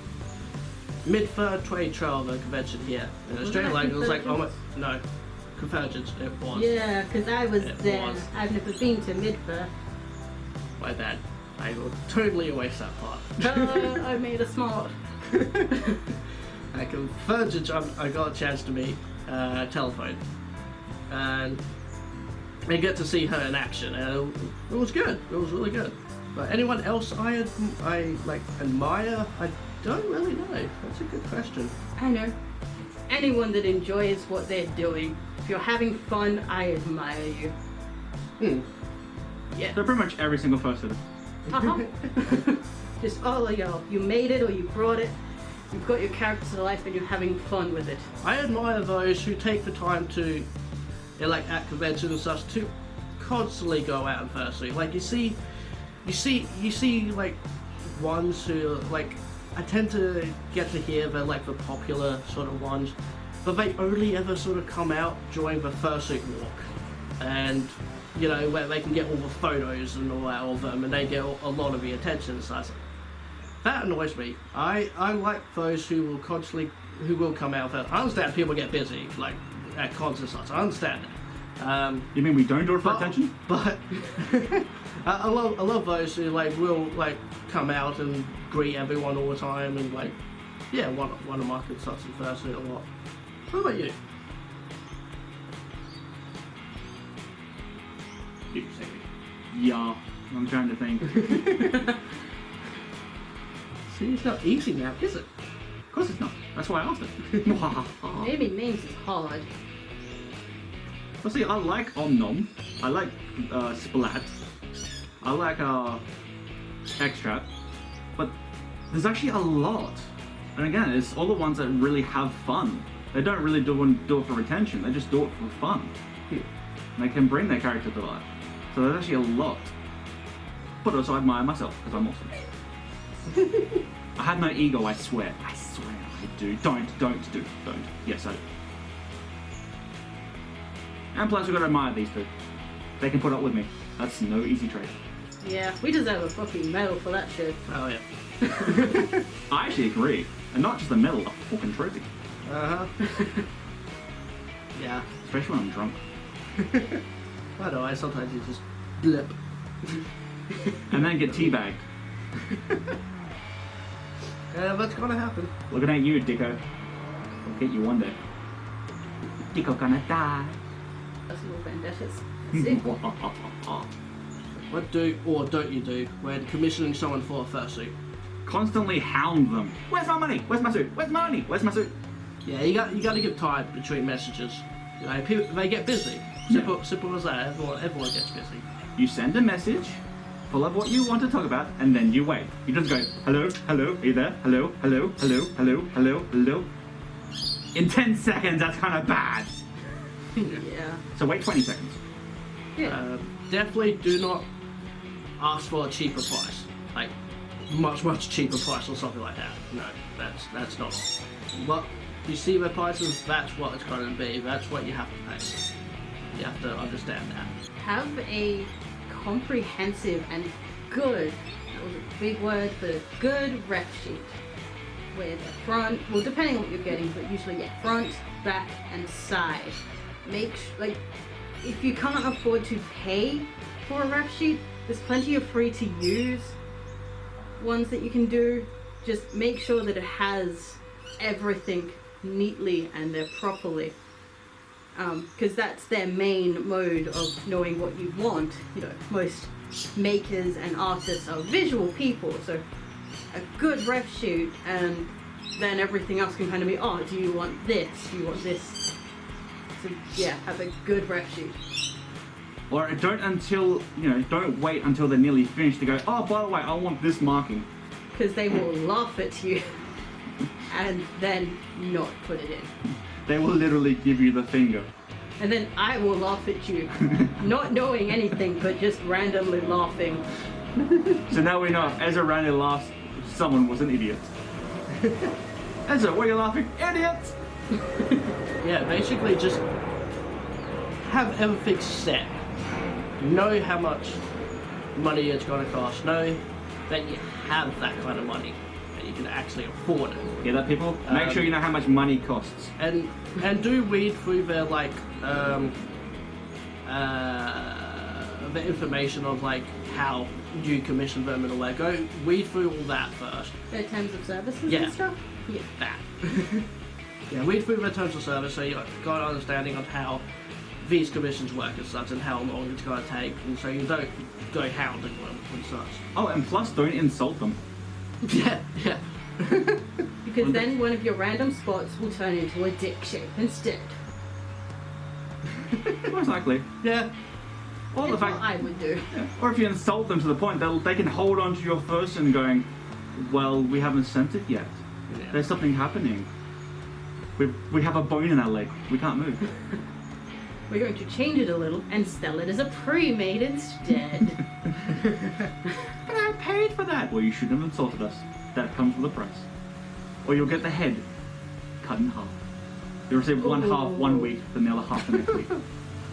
Mid-Third Trade Travel Convention here in Australia. Like, it was like, oh my, no, Convergence, it was. Yeah, because I was It there. was. I've never been to Midford. My bad. I will totally erase that part. I made a smart. At Convergence, I got a chance to meet Telephone. And I get to see her in action, and it was good. It was really good. But anyone else I like admire? I don't really know. That's a good question. I know. Anyone that enjoys what they're doing. If you're having fun, I admire you. Yeah. So pretty much every single fursuit. Just all of y'all. You made it or you brought it. You've got your character to life and you're having fun with it. I admire those who take the time to, like at conventions and such, to constantly go out in fursuit. Like you see like ones who like I tend to get to hear they're like the popular sort of ones, but they only ever sort of come out during the fursuit walk, and you know where they can get all the photos and all that of them, and they get a lot of the attention and such. That annoys me. I like those who will come out there. I understand people get busy, like at cons and such. I understand it. You mean we don't do it for attention? But I love those who like will like come out and greet everyone all the time and like want to market such and fursuit a lot. What about you? You say it. Yeah, I'm trying to think. See, it's not easy now, is it? Of course it's not. That's why I asked it. Maybe names is hard. Well, see, I like Omnom. I like Splat. I like Extract. But there's actually a lot. And again, it's all the ones that really have fun. They don't really do it for retention. They just do it for fun. And they can bring their character to life. So there's actually a lot. But also I admire myself, because I'm awesome. I have no ego, I swear. I swear I do. Don't. Yes, I do. And plus, we've got to admire these two. They can put up with me. That's no easy trade. Yeah, we deserve a fucking medal for that shit. Oh yeah. I actually agree. And not just a medal, a fucking trophy. Uh huh. Yeah. Especially when I'm drunk. I know. Sometimes you just blip. And then get teabagged. Yeah, that's gonna happen. Looking at you, Dicko. I'll get you one day. Dicko gonna die. That's little vendettas. See? What do or don't you do when commissioning someone for a fursuit? Constantly hound them. Where's my money? Where's my suit? Where's my money? Where's my suit? Yeah, you got to give time between messages. You know, people, they get busy. Simple as that. Everyone gets busy. You send a message full of what you want to talk about, and then you wait. You just go, hello, hello, are you there? Hello, hello, hello, hello, hello, hello. In 10 seconds, that's kind of bad. Yeah. So wait 20 seconds. Yeah. Definitely do not ask for a cheaper price. Like, much cheaper price or something like that. No, that's not. What you see the prices, that's what it's going to be. That's what you have to pay. You have to understand that. Have a comprehensive and good, that was a big word, but a good ref sheet with a front, well depending on what you're getting, but usually yeah, front, back and side. If you can't afford to pay for a ref sheet, there's plenty of free to use ones that you can do. Just make sure that it has everything neatly and properly. Because that's their main mode of knowing what you want. You know, most makers and artists are visual people, so a good ref shoot, and then everything else can kind of be, oh, do you want this? Do you want this? So yeah, have a good ref shoot. Or don't wait until they're nearly finished to go, oh, by the way, I want this marking. Because they will laugh at you and then not put it in. They will literally give you the finger. And then I will laugh at you, not knowing anything, but just randomly laughing. So now we know if Ezra randomly laughs, someone was an idiot. Ezra, what are you laughing? Idiots! Yeah, basically just have everything set. Know how much money it's going to cost. Know that you have that kind of money, that you can actually afford it. Hear that, people? Make sure you know how much money costs. And do read through their the information of like how you commission them and all that. Go read through all that first. Their terms of services Yeah. and stuff? Yeah. That. Yeah, read through the terms of service so you got an understanding of how these commissions work and such, and how long it's going to take, and so you don't go hounding them and such. Oh, and plus, don't insult them. Yeah. Because then one of your random spots will turn into a dick shape instead. Most likely. Yeah. Or the That's fact, what I would do. yeah. Or if you insult them to the point that they can hold on to your person going, well, we haven't sent it yet. Yeah. There's something happening. We have a bone in our leg. We can't move. We're going to change it a little and sell it as a pre-made instead. But I paid for that. Well, you shouldn't have insulted us. That comes with a price. Or you'll get the head cut in half. You'll receive one half 1 week, then the other half the next week.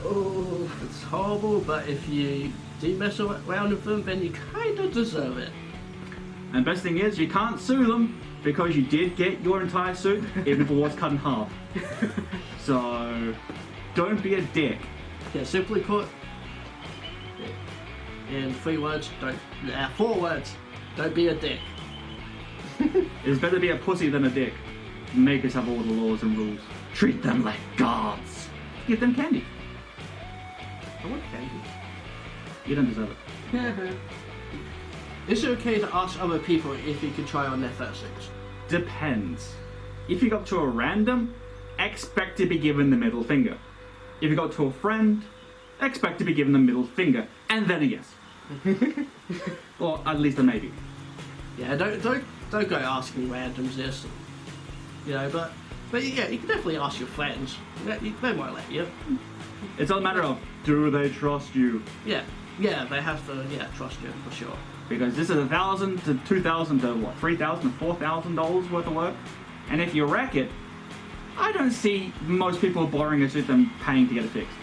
Oh, It's horrible, but if you do mess around with them, then you kind of deserve it. And best thing is, you can't sue them because you did get your entire suit, even if it was cut in half. So, don't be a dick. Yeah, simply put, in 4 words, don't be a dick. It's better to be a pussy than a dick. Makers have all the laws and rules. Treat them like gods. Give them candy. I want candy. You don't deserve it. Is it okay to ask other people if you can try on their fursuits? Depends. If you go up to a random, expect to be given the middle finger. If you go to a friend, expect to be given the middle finger, and then a yes. Or at least a maybe. Yeah, don't go asking randoms this. You know, but yeah, you can definitely ask your friends. They might let you. It's all a matter of, do they trust you? Yeah, they have to trust you for sure. Because this is $1,000 to $2,000 to what, $3,000 to $4,000 worth of work, and if you wreck it, I don't see most people borrowing a suit and paying to get it fixed.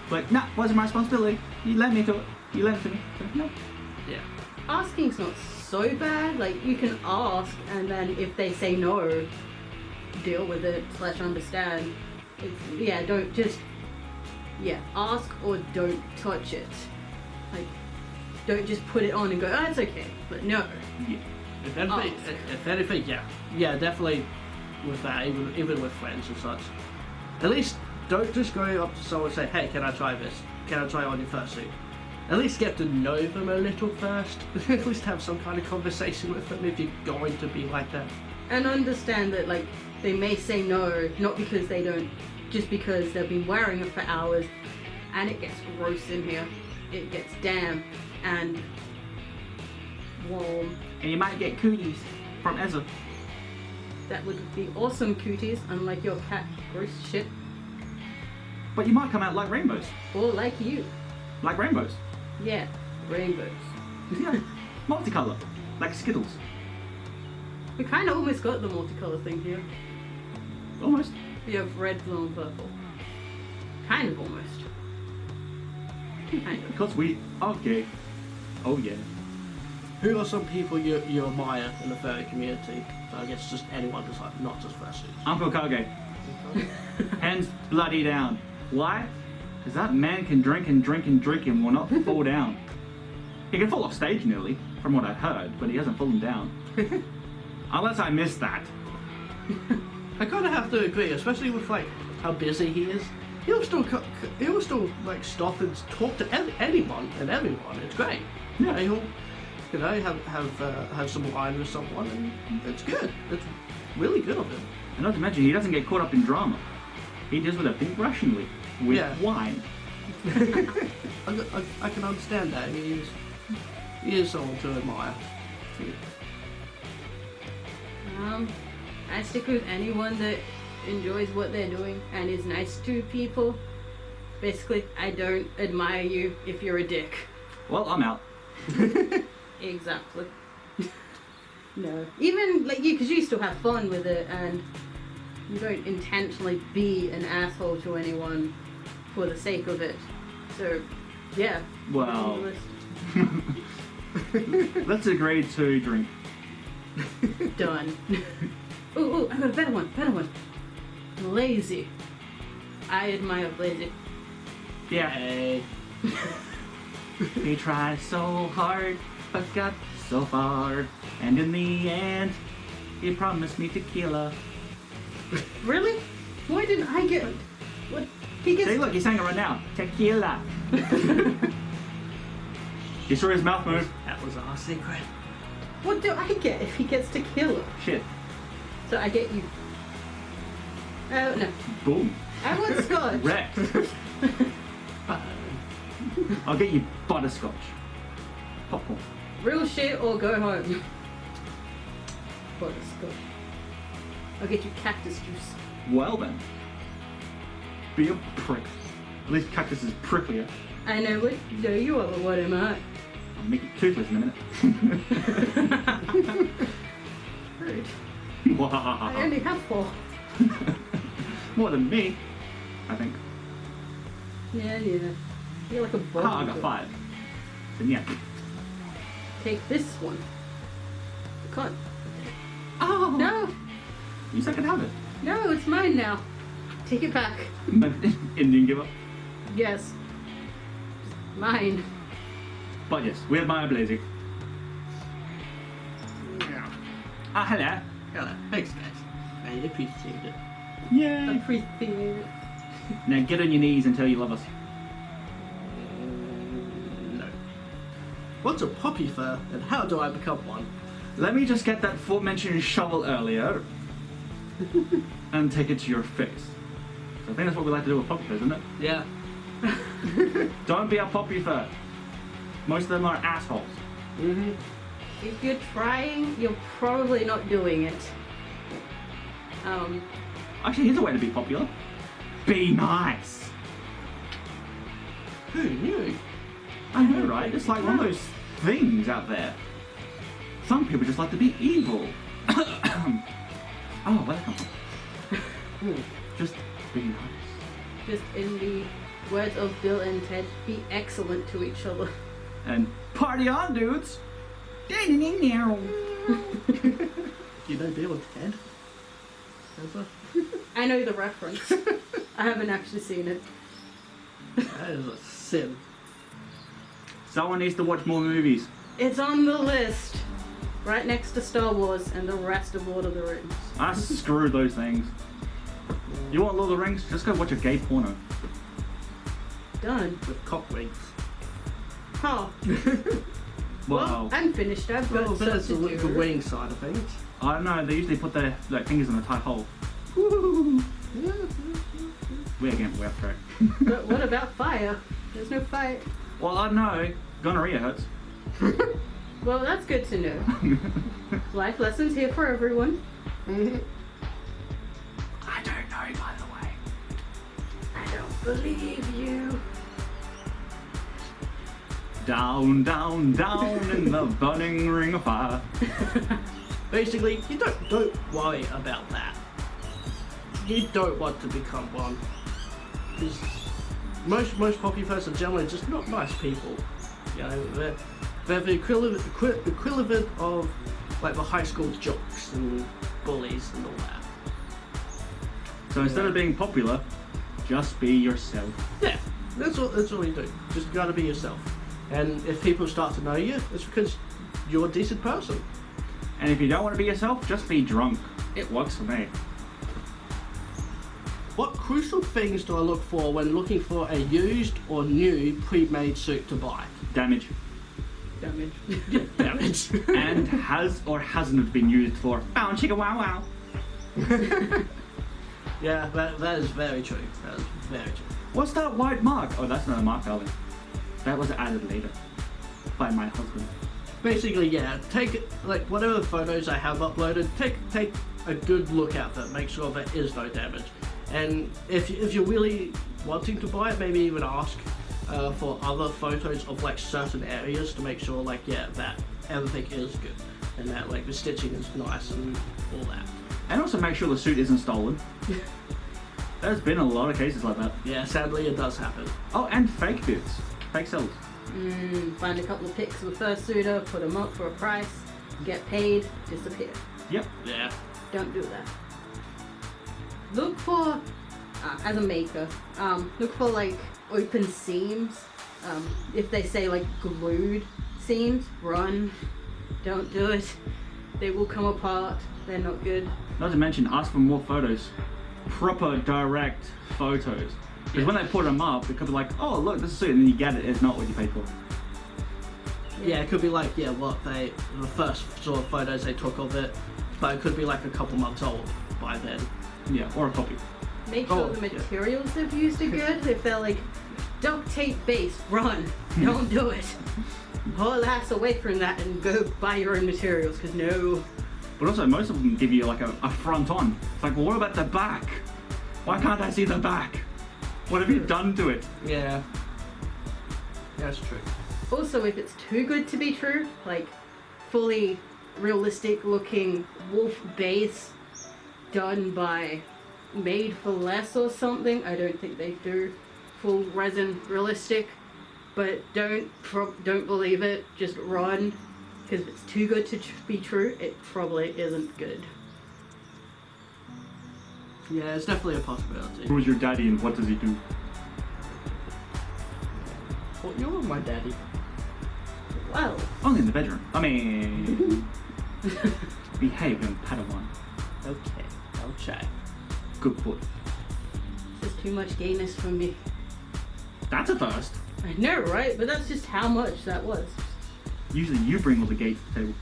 Like, nah, wasn't my responsibility. You lent me to it. You lent it to me. So, no. Yeah. Asking's not so bad. Like, you can ask, and then if they say no, deal with it / understand. Don't just ask or don't touch it. Like, don't just put it on and go, oh, it's okay. But no. Yeah. If anything, yeah, definitely with that, even with friends and such. At least don't just go up to someone and say, hey, can I try this? Can I try it on your fursuit? At least get to know them a little first. At least have some kind of conversation with them if you're going to be like that. And understand that, like, they may say no, not because they don't, just because they've been wearing it for hours, and it gets gross in here. It gets damp and warm. And you might get cooties from Ezza. That would be awesome, cooties, unlike your cat gross shit. But you might come out like rainbows. Or like you. Like rainbows. Yeah, rainbows. Yeah. Multicolor. Like Skittles. We kind of almost got the multicolour thing here. Almost. We have red, blue, and purple. Kind of almost. Kind of. Because we... Okay. Oh yeah. Who are some people you admire in the furry community? So I guess just anyone, just like not just fursuits. Uncle Kage. Hands bloody down. Why? Because that man can drink and drink and drink and will not fall down. He can fall off stage nearly, from what I've heard, but he hasn't fallen down. Unless I missed that. I kind of have to agree, especially with like how busy he is. He'll still like stop and talk to anyone and everyone. It's great. Yeah. He'll have some wine with someone, and it's good. It's really good of him. And not to mention, he doesn't get caught up in drama. He deals with everything rationally, with Yeah. wine. I can understand that. He is someone to admire. I stick with anyone that enjoys what they're doing and is nice to people. Basically, I don't admire you if you're a dick. Well, I'm out. Exactly. No. Even like you, because you still have fun with it and you don't intentionally be an asshole to anyone for the sake of it. So, yeah. Well, let's agree to drink. Done. Ooh, I got a better one. Blazie. I admire Blazie. Yeah. Hey. He tried so hard, but got so far. And in the end, he promised me tequila. Really? Why didn't I get... What? He gets... See, look, he's saying it right now. Tequila. You saw his mouth move? That was our secret. What do I get if he gets tequila? Shit. So I get you... Oh, no. Boom. I want scotch. Wrecked. I'll get you butterscotch. Popcorn. Real shit or go home. Butterscotch. I'll get you cactus juice. Well then. Be a prick. At least cactus is pricklier. I know what... No, you are, but what am I? I'll make you toothless in a minute. Rude. I only have 4. More than me, I think. Yeah. You're like a bug. I got 5. Then yeah. Take this one. You can't. Oh! No! You second have it. No, it's mine now. Take it back. Indian giver. Yes. Mine. But yes, we admire Blazie. Yeah. Hello. Hello. Thanks, guys. I appreciate it. Yay. Appreciate it. Now get on your knees and tell you love us. No. What's a poppy fur, and how do I become one? Let me just get that aforementioned shovel earlier and take it to your face. So I think that's what we like to do with poppy furs, isn't it? Yeah. Don't be a poppy fur. Most of them are assholes. Mm-hmm. If you're trying, you're probably not doing it. Actually, here's a way to be popular. Be nice. Who knew? I know, right? It's like one of those things out there. Some people just like to be evil. Oh, where did that come from? Just be nice. Just in the Words of Bill and Ted, be excellent to each other. And party on, dudes! You know Bill and Ted? Ezza? I know the reference. I haven't actually seen it. That is a sin. Someone needs to watch more movies. It's on the list. Right next to Star Wars and the rest of Lord of the Rings. Ah, screw those things. You want Lord of the Rings? Just go watch a gay porno. Done. With cock rings. Huh. Wow. Well, I'm finished. I've got Well, stuff that's to the do. wing side of things. I don't know, they usually put their fingers in a tight hole. Woo! We're getting way off track. But what about fire? There's no fire. Well, I don't know. Gonorrhea hurts. Well, that's good to know. Life lessons here for everyone. Mhm. I don't know, by the way. I don't believe you. Down, down, down in the burning ring of fire. Basically, you don't worry about that. You don't want to become one. Because most poppy folks are generally just not nice people. You know, they're the equivalent of like the high school jocks and bullies and all that. So instead of being popular, just be yourself. Yeah, that's all you do. Just gotta be yourself. And if people start to know you, it's because you're a decent person. And if you don't want to be yourself, just be drunk. It works for me. What crucial things do I look for when looking for a used or new pre-made suit to buy? Damage. Damage. Damage. And has or hasn't been used for bow chicka wow wow. Yeah, that is very true. That is very true. What's that white mark? Oh, that's not a mark, darling. That was added later by my husband. Basically, yeah, take like whatever photos I have uploaded, take a good look at them, make sure there is no damage. And if you're really wanting to buy it, maybe even ask for other photos of like certain areas to make sure like that everything is good and that like the stitching is nice and all that. And also make sure the suit isn't stolen. There's been a lot of cases like that. Yeah, sadly it does happen. Oh, and fake bits. Fake sales. Find a couple of pics of a fursuiter, put them up for a price, get paid, disappear. Yep. Yeah. Don't do that. Look for, as a maker, look for like open seams. If they say like glued seams, run. Don't do it. They will come apart. They're not good. Not to mention, ask for more photos. Proper direct photos. Because when they put them up, it could be like, oh look, this is it, and then you get it, it's not what you paid for. Yeah, it could be like, the first sort of photos they took of it, but it could be like a couple months old by then. Yeah, or a copy. Make sure Oh, the yeah. materials they've used are good. If they're like duct tape base, run. Don't do it. Pull ass away from that and go buy your own materials, because no. But also, most of them give you like a front on. It's like, well, what about the back? Why can't I see the back? What have you done to it? Yeah. That's true. Also, if it's too good to be true, like fully realistic looking wolf base done by Made for Less or something, I don't think they do full resin realistic. But don't believe it. Just run, because if it's too good to be true, it probably isn't good. Yeah, it's definitely a possibility. Who's your daddy and what does he do? Well, you're my daddy. Well, Only in the bedroom. I mean, behave, young Padawan. Okay, I'll check. Good boy. this is too much gayness for me. That's a first. I know, right? But that's just how much that was. Usually you bring all the gates to the table.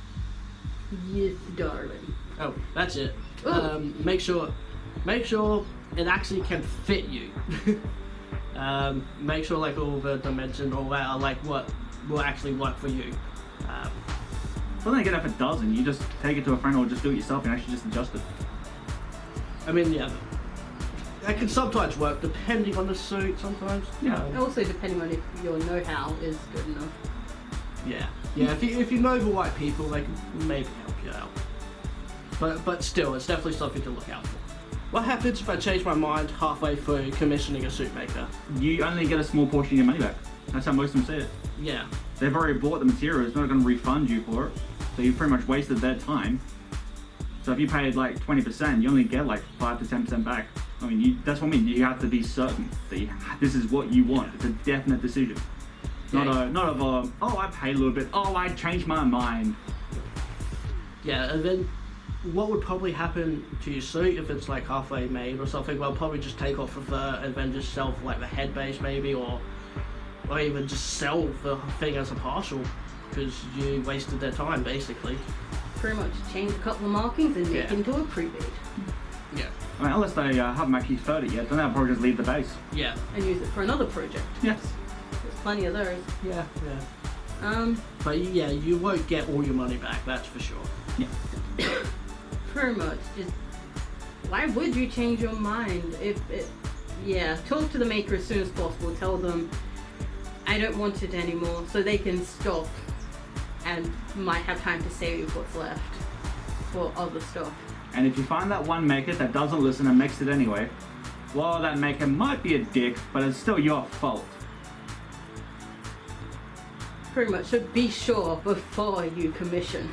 Yes, darling. Oh, that's it. Ooh. Make sure it actually can fit you. Make sure like all the dimensions, all that are like what will actually work for you. Well, then again, if it doesn't, you just take it to a friend or just do it yourself and actually just adjust it. I mean, yeah, that can sometimes work depending on the suit. Sometimes. Yeah. Also, depending on if your know-how is good enough. Yeah. Yeah. If you know the right people, they can maybe help you out. But still, it's definitely something to look out for. What happens if I change my mind halfway through commissioning a suit maker? You only get a small portion of your money back. That's how most of them see it. Yeah. They've already bought the material, it's not going to refund you for it. So you've pretty much wasted their time. So if you paid like 20%, you only get like 5 to 10% back. I mean, that's what I mean. You have to be certain that this is what you want. It's a definite decision. Not of oh, I paid a little bit. Oh, I changed my mind. Yeah, and then what would probably happen to your suit if it's like halfway made or something? Well, probably just take off of and then just sell for like the head base maybe, or even just sell the thing as a partial because you wasted their time basically. Pretty much change a couple of markings and make into a pre-made. Yeah. I mean, unless they haven't actually third it yet, then they'll probably just leave the base. Yeah. And use it for another project. Yes. There's plenty of those. Yeah. But yeah, you won't get all your money back, that's for sure. Yeah. Pretty much. Just why would you change your mind if it? Yeah, talk to the maker as soon as possible. Tell them I don't want it anymore, so they can stop and might have time to save what's left for other stuff. And if you find that one maker that doesn't listen and makes it anyway, well, that maker might be a dick, but it's still your fault. Pretty much. So be sure before you commission.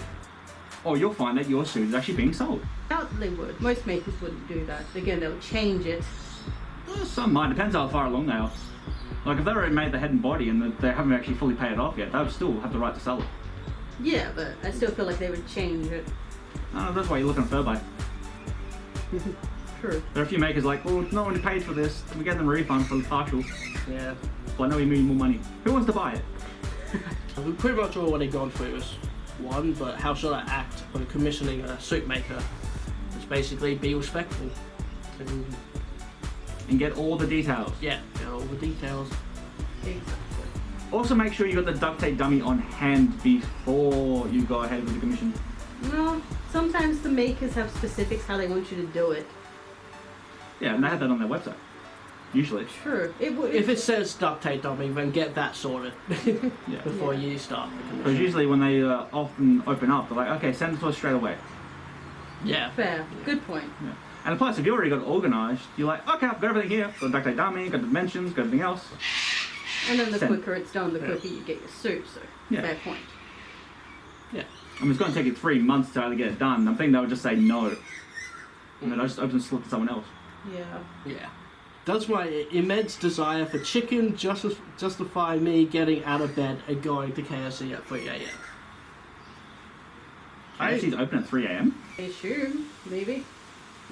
Or you'll find that your suit is actually being sold. Doubt they would. Most makers wouldn't do that. Again, they'll change it. Some might. Depends how far along they are. Like if they've already made the head and body and they haven't actually fully paid it off yet, they'll still have the right to sell it. Yeah, but I still feel like they would change it. That's why you're looking at fur buy. True. There are a few makers like, well, no one paid for this. We get them a refund for the partial. Yeah. Well, I know we need more money. Who wants to buy it? We've pretty much already gone through this one, but how should I act when commissioning a suit maker? It's basically be respectful. And get all the details. Yeah, get all the details. Exactly. Also make sure you got the duct tape dummy on hand before you go ahead with the commission. Well, sometimes the makers have specifics how they want you to do it. Yeah, and they have that on their website. Usually. True. It would. If it says duct tape dummy, then get that sorted Yeah. before you start the Because commission. usually when they often open up, they're like, okay, send it to us straight away. Yeah. Fair. Good point. Yeah. And plus, if you already got it organised, you're like, okay, I've got everything here. Got the duct tape dummy, got the dimensions, got everything else. And then the Send. quicker it's done, the quicker you get your suit. So Yeah. fair point. Yeah. I mean, it's going to take you 3 months to actually get it done. I think they would just say no. And then I just open the slip to someone else. Yeah. Yeah. Does my immense desire for chicken justify me getting out of bed and going to KFC at 3 a.m.? KFC's open at 3 a.m. I assume, maybe.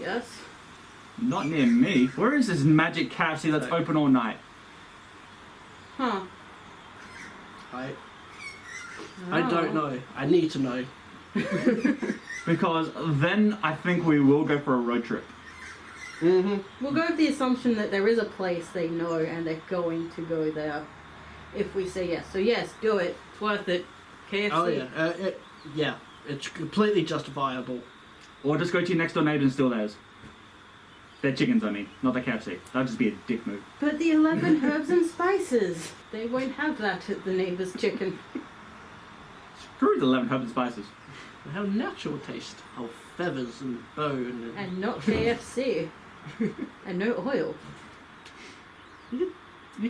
Yes. Not near me. Where is this magic KFC that's open all night? Huh. I don't know. I need to know. Because then I think we will go for a road trip. Mm-hmm. We'll go with the assumption that there is a place they know and they're going to go there if we say yes. So yes, do it. It's worth it. KFC. Oh yeah. Yeah. It's completely justifiable. Or just go to your next door neighbour and steal theirs. Their chickens, I mean, not their KFC. That'd just be a dick move. But the 11 herbs and spices. They won't have that at the neighbour's chicken. Screw the 11 herbs and spices. They have a natural taste of feathers and bone. And not KFC. And no oil. You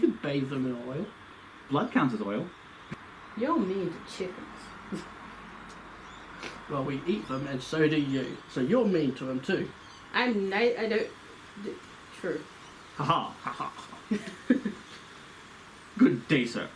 could bathe them in oil. Blood counts as oil. You're mean to chickens. Well, we eat them, and so do you. So you're mean to them too. I don't... True. Haha. Good day, sir.